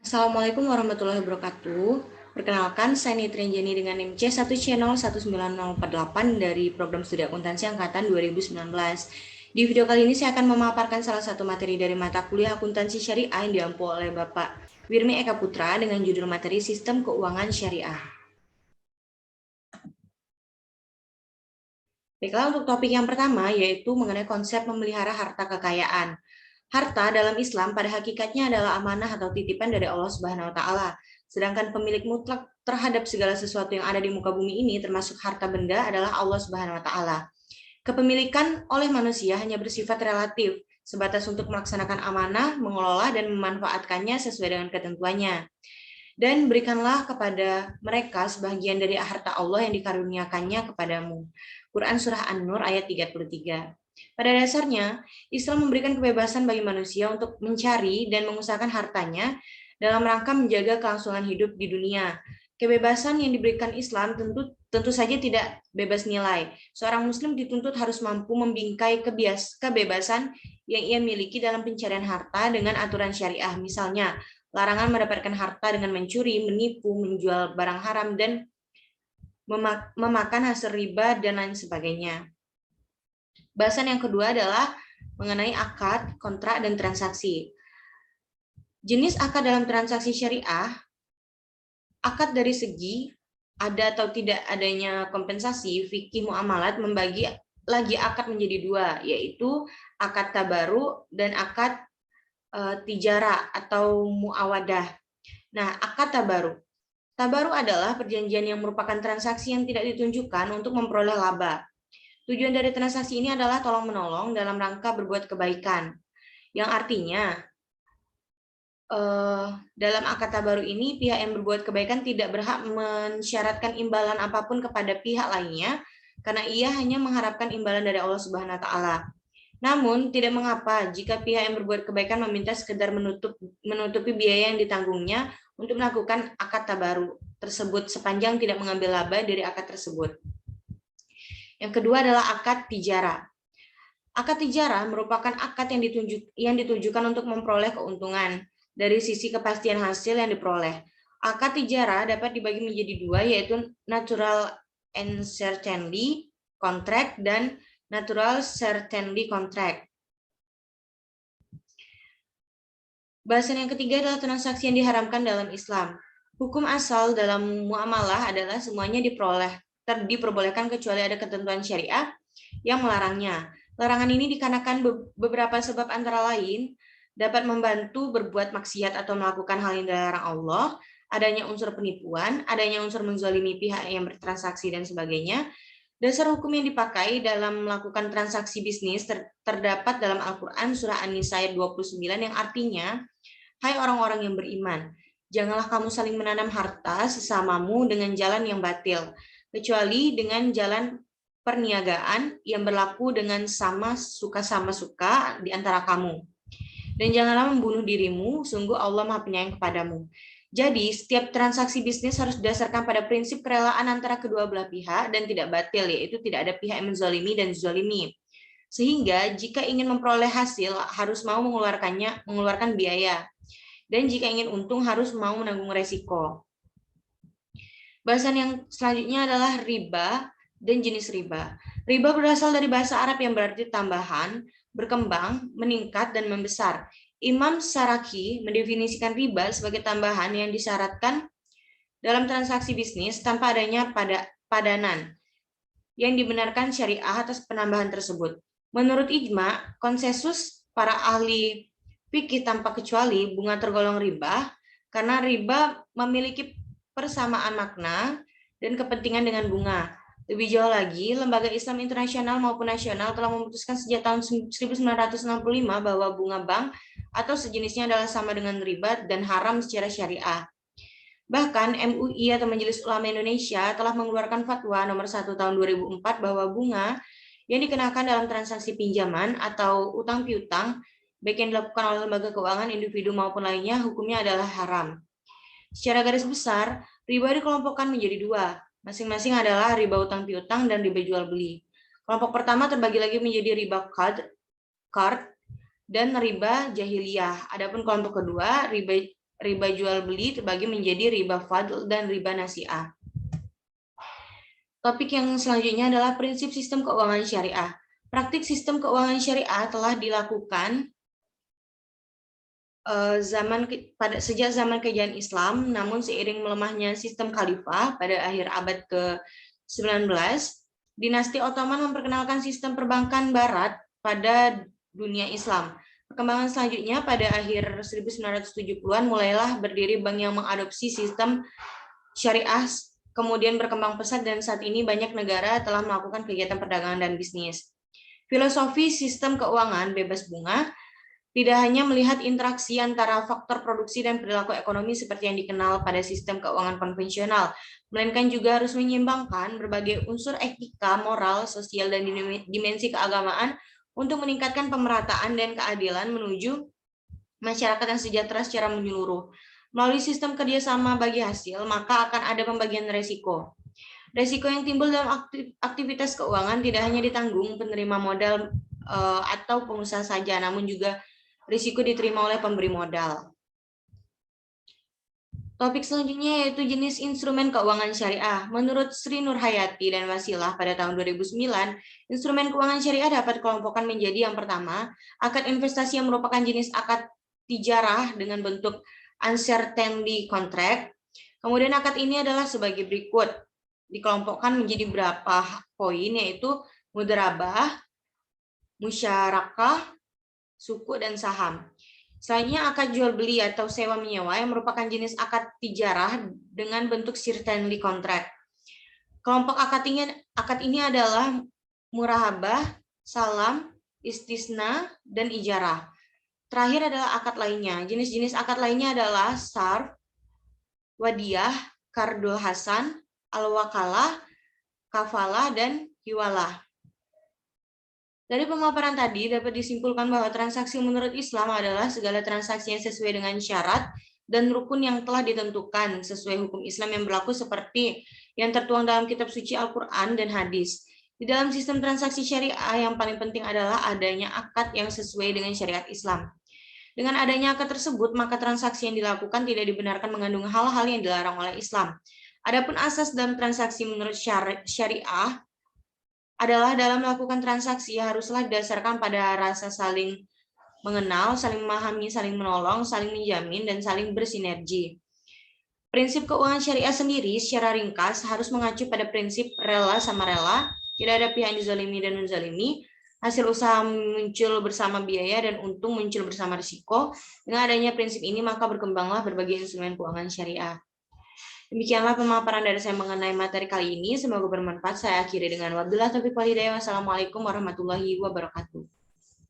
Assalamualaikum warahmatullahi wabarakatuh. Perkenalkan, saya Nitrin Jenny dengan NIM C1C01948 dari Program Studi Akuntansi Angkatan 2019. Di video kali ini saya akan memaparkan salah satu materi dari mata kuliah Akuntansi Syariah yang diampu oleh Bapak Wirmi Eka Putra dengan judul materi Sistem Keuangan Syariah. Baiklah, untuk topik yang pertama yaitu mengenai konsep memelihara harta kekayaan. Harta dalam Islam pada hakikatnya adalah amanah atau titipan dari Allah Subhanahu wa taala. Sedangkan pemilik mutlak terhadap segala sesuatu yang ada di muka bumi ini termasuk harta benda adalah Allah Subhanahu wa taala. Kepemilikan oleh manusia hanya bersifat relatif, sebatas untuk melaksanakan amanah, mengelola dan memanfaatkannya sesuai dengan ketentuannya. Dan berikanlah kepada mereka sebagian dari harta Allah yang dikaruniakannya kepadamu. Quran Surah An-Nur ayat 33. Pada dasarnya, Islam memberikan kebebasan bagi manusia untuk mencari dan mengusahakan hartanya dalam rangka menjaga kelangsungan hidup di dunia. Kebebasan yang diberikan Islam tentu saja tidak bebas nilai. Seorang muslim dituntut harus mampu membingkai kebebasan yang ia miliki dalam pencarian harta dengan aturan syariah. Misalnya, larangan mendapatkan harta dengan mencuri, menipu, menjual barang haram, dan memakan hasil riba, dan lain sebagainya. Bahasan yang kedua adalah mengenai akad, kontrak, dan transaksi. Jenis akad dalam transaksi syariah, akad dari segi ada atau tidak adanya kompensasi, fikih muamalat membagi lagi akad menjadi dua, yaitu akad tabaru dan akad tijara atau muawadah. Nah, akad tabaru. Tabaru adalah perjanjian yang merupakan transaksi yang tidak ditunjukkan untuk memperoleh laba. Tujuan dari transaksi ini adalah tolong-menolong dalam rangka berbuat kebaikan. Yang artinya, dalam akad tabaru ini, pihak yang berbuat kebaikan tidak berhak mensyaratkan imbalan apapun kepada pihak lainnya, karena ia hanya mengharapkan imbalan dari Allah Subhanahu wa taala. Namun, tidak mengapa jika pihak yang berbuat kebaikan meminta sekedar menutupi biaya yang ditanggungnya untuk melakukan akad tabaru tersebut sepanjang tidak mengambil laba dari akad tersebut. Yang kedua adalah akad tijara. Akad tijara merupakan akad yang ditujukan untuk memperoleh keuntungan dari sisi kepastian hasil yang diperoleh. Akad tijara dapat dibagi menjadi dua, yaitu natural and certainty contract dan natural certainty contract. Bahasan yang ketiga adalah transaksi yang diharamkan dalam Islam. Hukum asal dalam muamalah adalah semuanya diperbolehkan kecuali ada ketentuan syariah yang melarangnya. Larangan ini dikarenakan beberapa sebab, antara lain dapat membantu berbuat maksiat atau melakukan hal yang dilarang Allah, adanya unsur penipuan, adanya unsur menzalimi pihak yang bertransaksi, dan sebagainya. Dasar hukum yang dipakai dalam melakukan transaksi bisnis terdapat dalam Al-Quran Surah An-Nisa ayat 29 yang artinya, hai orang-orang yang beriman, janganlah kamu saling menanam harta sesamamu dengan jalan yang batil, kecuali dengan jalan perniagaan yang berlaku dengan sama suka di antara kamu. Dan janganlah membunuh dirimu, sungguh Allah Maha Penyayang kepadamu. Jadi, setiap transaksi bisnis harus didasarkan pada prinsip kerelaan antara kedua belah pihak dan tidak batil, yaitu tidak ada pihak yang menzalimi dan dizalimi. Sehingga, jika ingin memperoleh hasil, harus mau mengeluarkan biaya. Dan jika ingin untung, harus mau menanggung resiko. Bahasan yang selanjutnya adalah riba dan jenis riba. Riba berasal dari bahasa Arab yang berarti tambahan, berkembang, meningkat, dan membesar. Imam Saraki mendefinisikan riba sebagai tambahan yang disyaratkan dalam transaksi bisnis tanpa adanya padanan yang dibenarkan syariah atas penambahan tersebut. Menurut ijma, konsensus para ahli fikih tanpa kecuali bunga tergolong riba karena riba memiliki persamaan makna dan kepentingan dengan bunga. Lebih jauh lagi, lembaga Islam internasional maupun nasional telah memutuskan sejak tahun 1965 bahwa bunga bank atau sejenisnya adalah sama dengan riba dan haram secara syariah. Bahkan MUI atau Majelis Ulama Indonesia telah mengeluarkan fatwa nomor 1 tahun 2004 bahwa bunga yang dikenakan dalam transaksi pinjaman atau utang piutang, baik yang dilakukan oleh lembaga keuangan, individu maupun lainnya, hukumnya adalah haram. Secara garis besar, riba dikelompokkan menjadi dua. Masing-masing adalah riba utang piutang dan riba jual beli. Kelompok pertama terbagi lagi menjadi riba qard dan riba jahiliyah. Adapun kelompok kedua, riba jual beli terbagi menjadi riba fadl dan riba nasi'ah. Topik yang selanjutnya adalah prinsip sistem keuangan syariah. Praktik sistem keuangan syariah telah dilakukan sejak zaman kejayaan Islam, namun seiring melemahnya sistem khalifah pada akhir abad ke-19, dinasti Ottoman memperkenalkan sistem perbankan barat pada dunia Islam. Perkembangan selanjutnya pada akhir 1970-an mulailah berdiri bank yang mengadopsi sistem syariah, kemudian berkembang pesat dan saat ini banyak negara telah melakukan kegiatan perdagangan dan bisnis. Filosofi sistem keuangan bebas bunga tidak hanya melihat interaksi antara faktor produksi dan perilaku ekonomi seperti yang dikenal pada sistem keuangan konvensional, melainkan juga harus menyeimbangkan berbagai unsur etika, moral, sosial, dan dimensi keagamaan untuk meningkatkan pemerataan dan keadilan menuju masyarakat yang sejahtera secara menyeluruh. Melalui sistem kerjasama bagi hasil, maka akan ada pembagian resiko. Resiko yang timbul dalam aktivitas keuangan tidak hanya ditanggung penerima modal atau pengusaha saja, namun juga risiko diterima oleh pemberi modal. Topik selanjutnya yaitu jenis instrumen keuangan syariah. Menurut Sri Nurhayati dan Wasilah pada tahun 2009, instrumen keuangan syariah dapat dikelompokkan menjadi yang pertama, akad investasi yang merupakan jenis akad tijarah dengan bentuk uncertainty contract. Kemudian akad ini adalah sebagai berikut. Dikelompokkan menjadi berapa poin, yaitu mudharabah, musyarakah, suku, dan saham. Selanjutnya akad jual beli atau sewa menyewa yang merupakan jenis akad tijarah dengan bentuk certainty contract. Kelompok akad ini adalah murahabah, salam, istisna, dan ijarah. Terakhir adalah akad lainnya. Jenis-jenis akad lainnya adalah sarf, wadiyah, kardul hasan, al-wakalah, kafalah, dan hiwalah. Dari pemaparan tadi dapat disimpulkan bahwa transaksi menurut Islam adalah segala transaksi yang sesuai dengan syarat dan rukun yang telah ditentukan sesuai hukum Islam yang berlaku seperti yang tertuang dalam kitab suci Al-Quran dan hadis. Di dalam sistem transaksi syariah yang paling penting adalah adanya akad yang sesuai dengan syariat Islam. Dengan adanya akad tersebut, maka transaksi yang dilakukan tidak dibenarkan mengandung hal-hal yang dilarang oleh Islam. Adapun asas dalam transaksi menurut syariah adalah dalam melakukan transaksi haruslah didasarkan pada rasa saling mengenal, saling memahami, saling menolong, saling menjamin, dan saling bersinergi. Prinsip keuangan syariah sendiri secara ringkas harus mengacu pada prinsip rela sama rela, tidak ada pihak yang dizalimi dan menzalimi, hasil usaha muncul bersama biaya dan untung muncul bersama risiko. Dengan adanya prinsip ini maka berkembanglah berbagai instrumen keuangan syariah. Demikianlah pemaparan dari saya mengenai materi kali ini. Semoga bermanfaat. Saya akhiri dengan wabillahi taufiq wal hidayah. Wassalamualaikum warahmatullahi wabarakatuh.